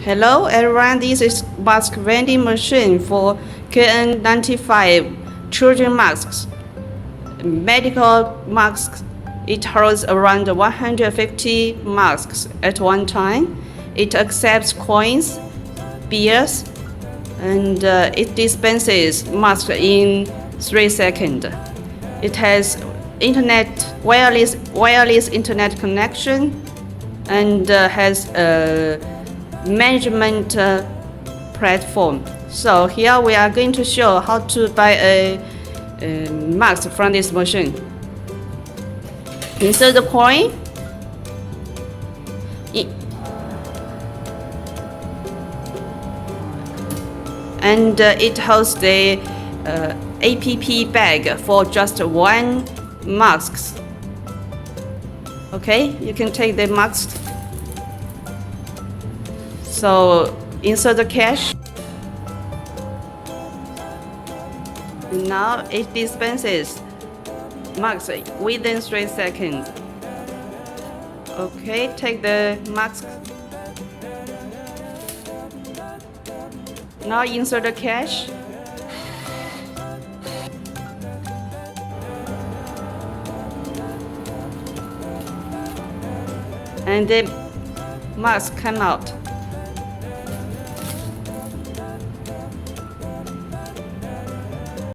Hello everyone, this is mask vending machine for N95 children masks. Medical masks, it holds around 150 masks at one time. It accepts coins, bills, and it dispenses masks in 3 seconds. It has wireless internet connection and has a management platform. So here we are going to show how to buy a mask from this machine. Insert the coin. And it holds the APP bag for just one mask. Okay, you can take the mask. So insert the cash. Now it dispenses masks within 3 seconds. Okay, take the mask. Now insert the cash. And the mask come out.